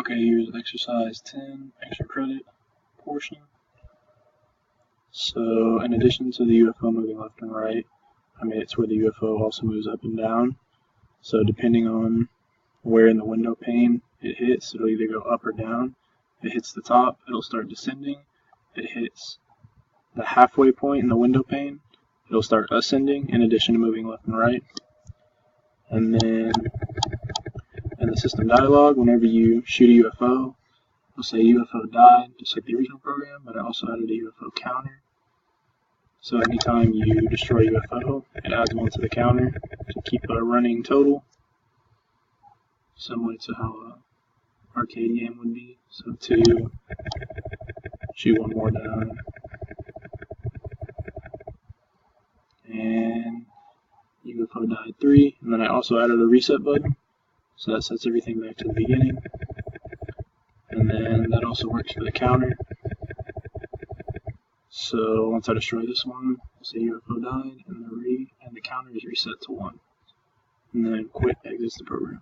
Okay, here's exercise 10, extra credit portion. So in addition to the UFO moving left and right, I made it to where the UFO also moves up and down. So depending on where in the window pane it hits, it'll either go up or down. If it hits the top, it'll start descending. If it hits the halfway point in the window pane, it'll start ascending in addition to moving left and right. And then in the system dialog, whenever you shoot a UFO, it'll say UFO died, just like the original program, but I also added a UFO counter. So anytime you destroy a UFO, it adds one to the counter to keep a running total, similar to how an arcade game would be. So 2, shoot one more down, and UFO died 3, and then I also added a reset button, so that sets everything back to the beginning. And then that also works for the counter. So once I destroy this one, I'll say UFO died, and the counter is reset to 1. And then quit exits the program.